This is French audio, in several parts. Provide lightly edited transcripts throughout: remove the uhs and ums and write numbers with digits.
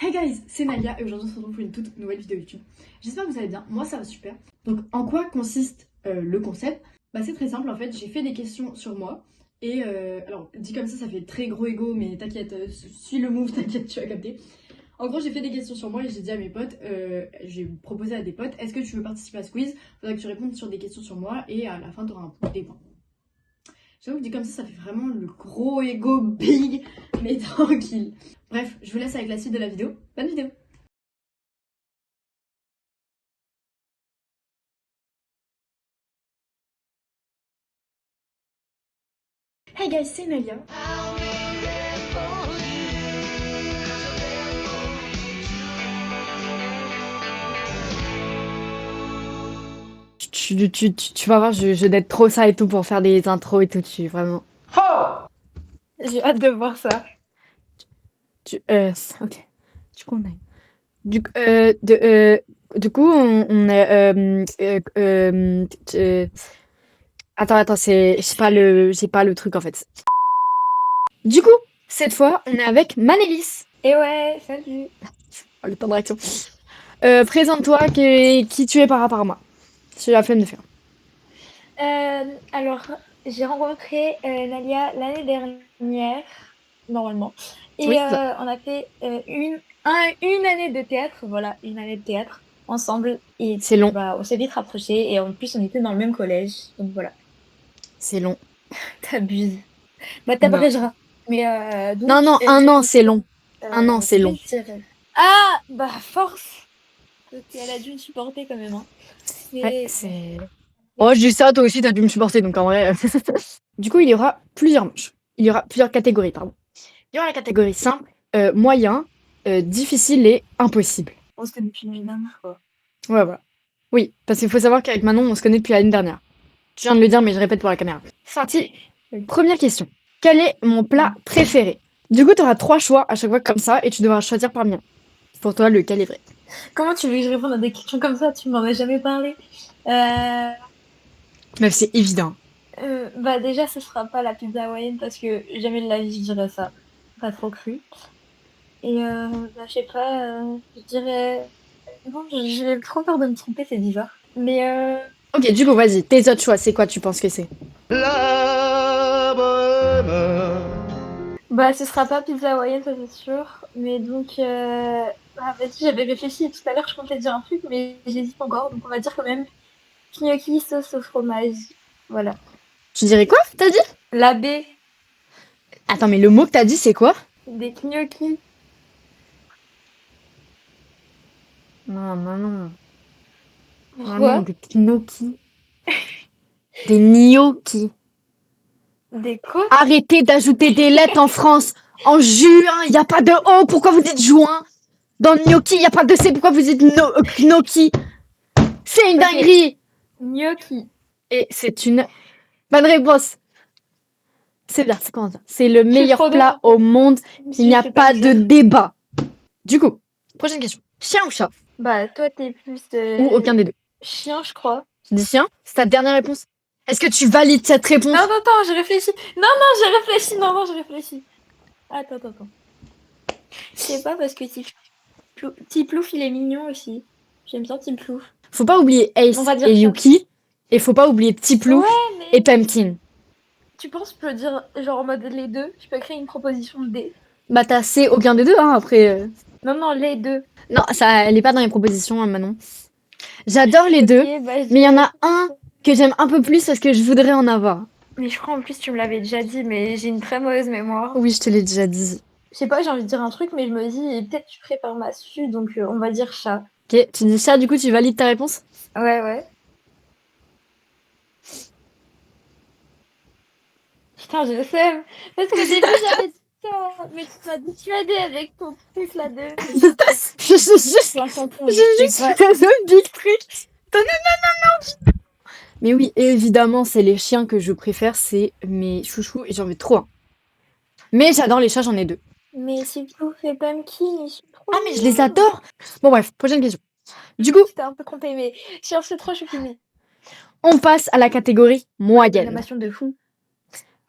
Hey guys, c'est Nalia et aujourd'hui on se retrouve pour une toute nouvelle vidéo YouTube. J'espère que vous allez bien, moi ça va super. Donc en quoi consiste le concept? Bah c'est très simple en fait, j'ai fait des questions sur moi et alors dit comme ça fait très gros ego mais t'inquiète, suis le move, t'inquiète tu vas capter. En gros j'ai fait des questions sur moi et j'ai dit à mes potes, j'ai proposé à des potes, est-ce que tu veux participer à ce quiz? Faudra que tu répondes sur des questions sur moi et à la fin t'auras des points. J'avoue que dit comme ça fait vraiment le gros ego big, mais tranquille. Bref, je vous laisse avec la suite de la vidéo. Bonne vidéo! Hey guys, c'est Nalia. Tu vas voir, je d'être trop ça et tout pour faire des intros et tout, vraiment. J'ai hâte de voir ça. Ok. Du coup, on a... du coup, on a... attends, j'ai pas le truc en fait. Du coup, cette fois, on est avec Manélis. Et ouais, salut. Oh, le temps de réaction. Présente-toi, qui tu es par rapport à moi. J'ai la flemme de faire. Alors, j'ai rencontré Nalia l'année dernière, normalement. Et Oui, c'est ça. on a fait une année de théâtre, voilà, une année de théâtre ensemble. Et C'est long, bah, on s'est vite rapprochés et en plus, on était dans le même collège. Donc voilà, c'est long. t'abuses. Bah, Non. t'abrégeras. Mais Non, donc, non, un an, c'est long. Un an, c'est je vais long. te dire... Ah, bah, force! Parce qu'elle a dû me supporter quand même, hein. Ouais, Mais bon. c'est... Oh, je dis ça, toi aussi, t'as dû me supporter, donc en vrai... Du coup, il y aura plusieurs manches. Il y aura plusieurs catégories, pardon. Il y aura la catégorie simple, moyen, difficile et impossible. On se connaît depuis l'année dernière, quoi. Ouais, voilà. Oui, parce qu'il faut savoir qu'avec Manon, on se connaît depuis l'année dernière. Je viens de le dire, mais je répète pour la caméra. Parti. Première question. Quel est mon plat préféré? Du coup, tu auras 3 choix à chaque fois comme ça, et tu devras choisir parmi un. Pour toi, lequel est vrai? Comment tu veux que je réponde à des questions comme ça? Tu m'en as jamais parlé. Même c'est évident. Bah déjà, ce sera pas la pizza hawaïenne parce que jamais de la vie je dirais ça. Pas trop cru. Et bah, je sais pas, je dirais... Non, j'ai trop peur de me tromper, c'est bizarre. Mais Ok, du coup, vas-y. Tes autres choix, c'est quoi tu penses que c'est? La bohème. bah ce sera pas pizza hawaïenne, ça c'est sûr. Mais donc, ah, vas-y, j'avais réfléchi tout à l'heure, je comptais dire un truc, mais j'hésite encore. Donc on va dire quand même gnocchi sauce au fromage. Voilà. Tu dirais quoi, t'as dit? La baie Attends, mais le mot que t'as dit, c'est quoi? des gnocchis. Non, non, non. Non, non, Pourquoi? des gnocchis. Des gnocchis. Des quoi? Arrêtez d'ajouter des lettres en France. En juin, il n'y a pas de O. Pourquoi vous dites juin? Dans gnocchi, il n'y a pas de C. Pourquoi vous dites gnocchi? C'est une Ok, dinguerie. gnocchi. Et c'est une bonne réponse. C'est bien, c'est comment ça? C'est le Je suis meilleur trop plat drôle. au monde. Il n'y Je a sais pas pas le de dire. débat. Du coup, prochaine question. Chien ou chat? Bah, toi, t'es plus Ou aucun des deux? chien, je crois. Tu dis chien? C'est ta dernière réponse? Est-ce que tu valides cette Non, réponse? non, attends, j'ai réfléchi. Non, non, j'ai réfléchi. Non, non, j'ai réfléchi. Attends, attends, attends. Je sais pas parce que Tiplouf, il est mignon aussi. J'aime bien Tiplouf. Faut pas oublier On Ace va dire et chat. Yuki. Et faut pas oublier Petit Plouf Ouais, et mais Pumpkin. tu penses que je peux dire genre en mode les deux? Je peux créer une proposition de D. Bah t'as C aucun des deux, hein, après. Non, non, les deux. Non, ça, elle est pas dans les propositions, hein, Manon. J'adore les Ok, deux, bah je mais il y en a dirais... un que j'aime un peu plus parce que je voudrais en avoir. Mais je crois en plus tu me l'avais déjà dit, mais j'ai une très mauvaise mémoire. Oui, je te l'ai déjà dit. Je sais pas, j'ai envie de dire un truc, mais je me dis, peut-être tu prépares ma su, donc on va dire chat. Ok, tu dis ça, du coup, tu valides ta réponse? Ouais, ouais. Putain, je sais. Parce qu'au début, j'avais dit ça. Mais tu m'as dissuadé avec ton truc là de. Je suis juste, Plein tampon, j'ai j'étais juste pas. fait un big trick. Mais oui, évidemment, c'est les chiens que je préfère, c'est mes chouchous et j'en veux trop un. Mais j'adore les chats, j'en ai deux. Mais c'est tout fait pumpkin, ils sont trop Ah, mais je les mignons. adore! Bon, bref, prochaine question. Du coup, Tu t'es un peu trompé, mais cherche trop choupini. on passe à la catégorie moyenne. Animation de fou.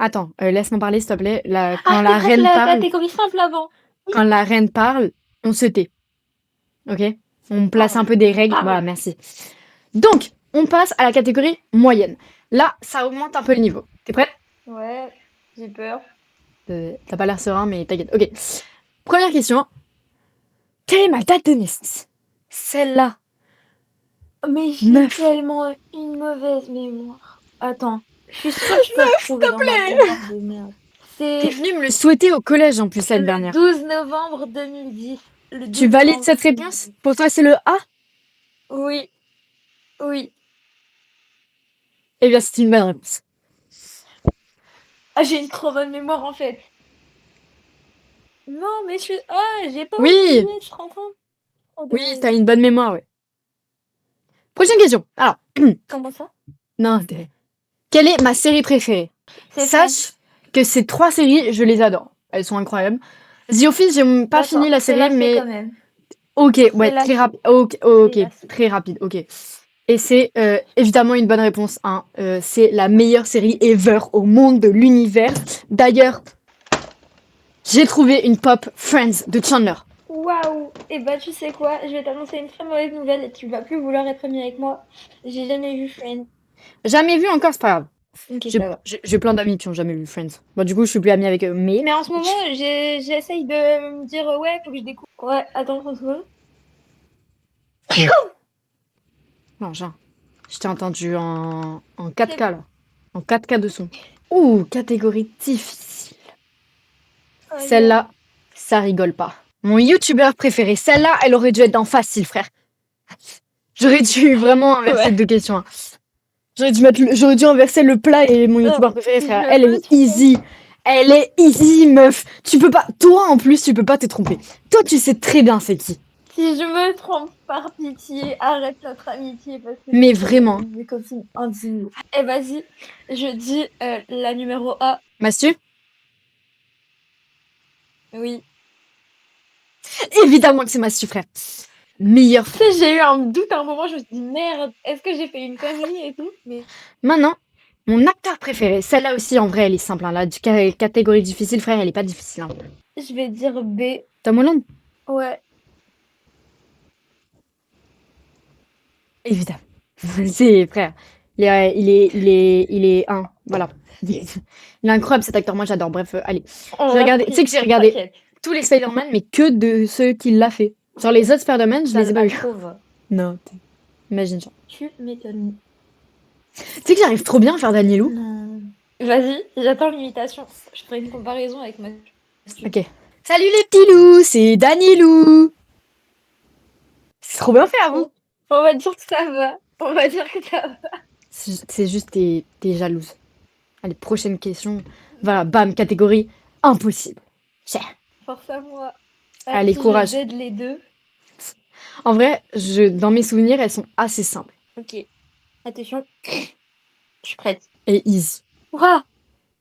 Attends, laisse-moi parler, s'il te plaît. Ah, Quand c'est la vrai, c'est reine la parle, catégorie simple avant. quand la reine parle, On se tait. Ok? On place Ah, un peu des règles. ah. Voilà, merci. Donc, on passe à la catégorie moyenne. Là, ça augmente un peu le niveau. T'es prête? Ouais, j'ai peur. T'as pas l'air serein, mais t'inquiète. Ok. Première question. Quelle est ma date de naissance? Celle-là. Mais j'ai Neuf. tellement une mauvaise mémoire. Attends, je suis sûre que je peux retrouver dans ma mémoire de merde. T'es C'est venu me le souhaiter au collège en plus cette le dernière. 12 novembre 2010. Le 12 Tu valides novembre cette réponse? 2010. Pour toi, c'est le A? Oui, oui. Eh bien, c'est une bonne réponse. Ah, j'ai une trop bonne mémoire en fait. Non, mais je suis... Ah, j'ai pas Oui, oublié, je suis enfant. Oh, oui, dommage. t'as une bonne mémoire, ouais. Prochaine question. Alors, Comment ça? non, quelle est ma série préférée? C'est Friends. Sache que ces 3 séries, je les adore. Elles sont incroyables. The Office, j'ai pas fini la C'est série, la C mais quand même. ok, ouais, la très C. rapide. Ok, ok, C'est la C. très rapide, ok. Et c'est évidemment une bonne réponse, hein. C'est la meilleure série ever au monde de l'univers. D'ailleurs, j'ai trouvé une pop Friends de Chandler. Waouh! Et bah, tu sais quoi? Je vais t'annoncer une très mauvaise nouvelle et tu vas plus vouloir être ami avec moi. J'ai jamais vu Friends. Jamais vu encore, c'est pas grave. Ok, J'ai ça va. j'ai plein d'amis qui ont jamais vu Friends. Bon, du coup, je suis plus amie avec eux, mais... Mais en ce moment, j'essaye de me dire, ouais, faut que je découvre. Ouais, attends, 30 secondes. Non, genre, je t'ai entendu en 4K, là. En 4K de son. Ouh, catégorie difficile. Aïe, aïe. Celle-là, ça rigole pas. Mon youtubeur préféré, celle-là, elle aurait dû être dans facile, frère. J'aurais dû vraiment inverser Ouais. deux questions, hein. J'aurais dû inverser le plat et mon youtubeur préféré, Si frère. je Elle me est trompe. easy. Elle est easy, meuf. Tu peux pas, toi en plus, tu peux pas te tromper. Toi, tu sais très bien c'est qui. Si je me trompe, par pitié, arrête notre amitié parce que Mais vraiment. mes copines indignes. Eh, vas-y, je dis la numéro A. Mastu, Oui. évidemment que c'est Mastu, frère. Meilleur. Tu sais, j'ai eu un doute à un moment, je me suis dit merde, est-ce que j'ai fait une connerie et tout? Mais Maintenant, mon acteur préféré. Celle-là aussi, en vrai, elle est simple, hein. La catégorie difficile, frère, elle est pas difficile, hein. je vais dire B. Tom Holland, Ouais. évidemment. C'est, frère. Il est un. Voilà. Il est incroyable cet acteur. Moi, j'adore. Bref, allez. On J'ai l'a regardé, tu sais pris, que j'ai regardé t'inquiète. tous les Spider-Man, mais que de ceux qui l'a fait. Genre les autres Spider-Man, je Ça les ai pas vus. trouve. Non, imagine genre. Tu m'étonnes. Tu sais que j'arrive trop bien à faire Danielou. Non. Vas-y, j'attends l'imitation. Je ferai une comparaison avec ma. Ok. Salut les petits loups, c'est Danielou. C'est trop bien fait avant. On va dire que ça va. On va dire que ça va. C'est juste t'es jalouse. Allez, prochaine question. Voilà, bam, catégorie impossible. Cher. Force à moi. Allez, Si courage. je dead les deux. En vrai, dans mes souvenirs, elles sont assez simples Ok. Attention. Je suis prête. et easy. Ouah.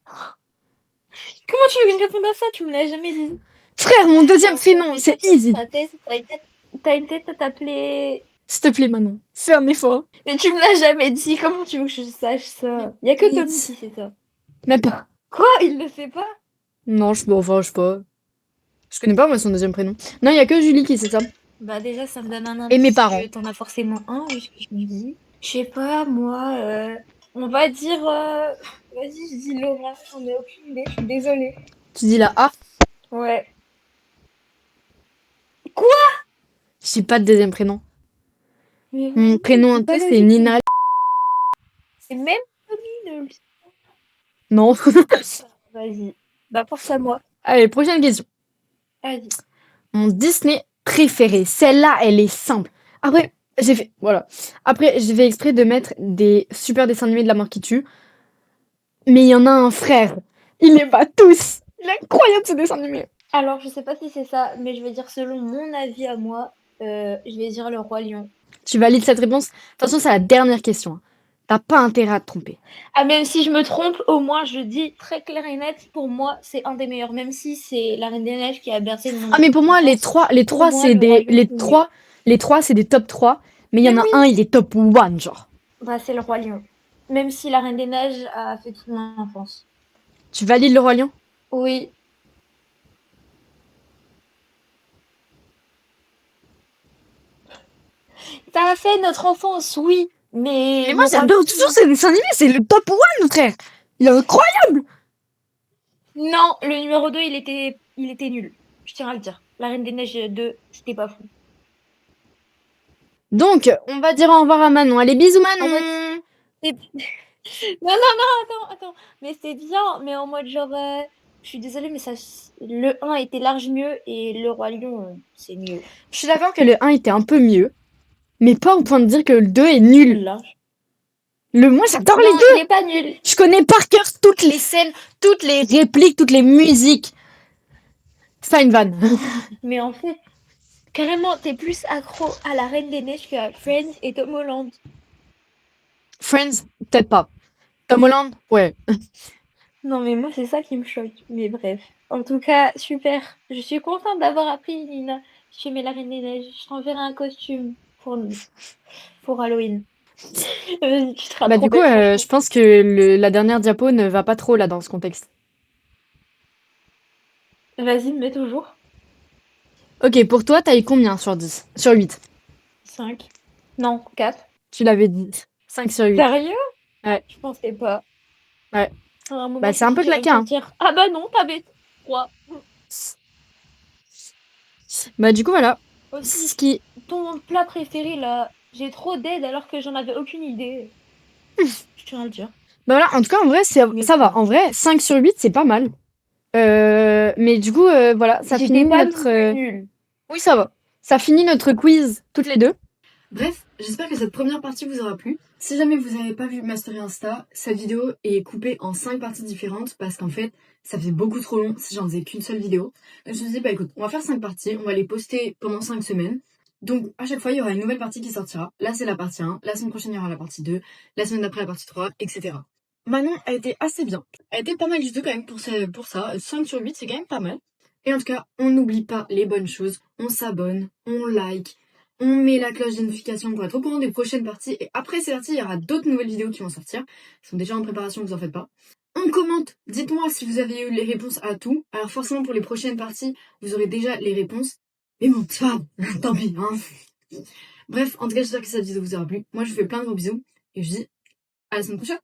Comment tu veux que je réponde à ça? Tu me l'as jamais dit. Frère, mon deuxième prénom, c'est easy. T'as une tête à t'appeler. S'il te plaît, Manon, fais un effort. Mais tu me l'as jamais dit. Comment tu veux que je sache ça? Y a que Tommy qui sait ça. Même pas. Quoi? Il le sait pas? Non, enfin, je sais pas. Je connais pas, moi, son deuxième prénom. Non, il y a que Julie qui sait ça. Bah déjà, ça me donne un Et indice mes parents. que t'en as forcément un, oui, ce que je me dis. Je sais pas, moi, on va dire... Vas-y, je dis Laura, j'en ai aucune idée, je suis désolée. Tu dis la A. Ouais. J'ai pas de deuxième prénom. Mais Mon prénom c'est pas entier, c'est logique. Nina. C'est même Tommy, le... Non. Vas-y. Bah, force à moi. Allez, prochaine question. Vas-y. Mon Disney préféré. Celle-là, elle est simple. Après, j'ai fait exprès de mettre des super dessins animés de la mort qui tue. Mais il y en a un frère. Il les bat tous. Il est incroyable ce dessin animé. Alors, je sais pas si c'est ça, mais je vais dire selon mon avis à moi, je vais dire le Roi Lion. Tu valides cette réponse? Attention, c'est la dernière question, hein. T'as pas intérêt à te tromper. Ah, même si je me trompe, au moins je dis très clair et net, pour moi, c'est un des meilleurs, même si c'est la Reine des Neiges qui a bercé mon Ah, mais pour moi, les trois, moi, c'est le des, Roi Lion, les trois, c'est des top 3. Mais il y en Mais a oui. un, il est top 1, genre. Bah, c'est le Roi Lion. Même si la Reine des Neiges a fait toute mon enfance. Tu valides le Roi Lion? Oui. Ça a fait notre enfance, oui. Mais moi, j'adore toujours ces dessins animés, c'est le top one, frère. Il est incroyable. Non, le numéro 2, il était nul. Je tiens à le dire. La Reine des Neiges 2, c'était pas fou. Donc, on va dire au revoir à Manon. Allez, bisous, Manon. En C'est- non, attends. Mais c'était bien, mais en mode genre... Je suis désolée, mais le 1 était large mieux et le Roi Lion, c'est mieux. Je suis d'accord que le 1 était un peu mieux, mais pas au point de dire que le 2 est nul. Large. Moi, j'adore Non, les deux. il est pas nul. Je connais par cœur toutes les scènes, toutes les répliques, toutes les musiques. C'est pas une vanne. Mais en fait, carrément, t'es plus accro à la Reine des Neiges qu'à Friends et Tom Holland. Friends, peut-être pas. Tom Holland, ouais. Non, mais moi, c'est ça qui me choque. Mais bref. En tout cas, super. Je suis contente d'avoir appris, Nina. J'ai aimé la Reine des Neiges. Je t'enverrai un costume pour Halloween. Vas-y, tu seras Bah trop du coup, belle, je pense que la dernière diapo ne va pas trop là dans ce contexte. franchement. Vas-y, mets toujours. Ok, pour toi, t'as eu combien sur 10? Sur 8. 5. Non, 4. Tu l'avais dit. 5 sur 8. Sérieux? Ouais. Je pensais pas. Ouais. À un moment, Bah, c'est un peu je me suis dit, claqué, hein. dire, ah bah non, t'avais 3. Bah du coup, voilà. Aussi, Ce qui... ton plat préféré, là, j'ai trop d'aide alors que j'en avais aucune idée. Je tiens à le dire. Bah voilà, en tout cas, en vrai, Mais ça va. bon. En vrai, 5 sur 8, c'est pas mal. Mais du coup, voilà, ça J'étais finit pas notre... non plus nulle. Oui, ça va. Ça finit notre quiz, toutes les deux. Bref, j'espère que cette première partie vous aura plu. Si jamais vous n'avez pas vu ma story Insta, cette vidéo est coupée en 5 parties différentes parce qu'en fait, ça faisait beaucoup trop long si j'en faisais qu'une seule vidéo. Donc je me suis dit, bah écoute, on va faire 5 parties, on va les poster pendant 5 semaines. Donc à chaque fois, il y aura une nouvelle partie qui sortira. Là, c'est la partie 1, la semaine prochaine, il y aura la partie 2, la semaine d'après, la partie 3, etc. Manon a été assez bien. Elle a été pas mal du tout quand même pour ça. 5 sur 8, c'est quand même pas mal. Et en tout cas, on n'oublie pas les bonnes choses. On s'abonne, on like, on met la cloche de notification pour être au courant des prochaines parties. Et après ces parties, il y aura d'autres nouvelles vidéos qui vont sortir. Elles sont déjà en préparation, vous en faites pas. On commente, dites-moi si vous avez eu les réponses à tout. Alors forcément pour les prochaines parties, vous aurez déjà les réponses. Mais bon, c'est pas grave, tant pis. Hein. Bref, en tout cas, j'espère que cette vidéo vous aura plu. Moi, je vous fais plein de gros bisous. Et je vous dis à la semaine prochaine.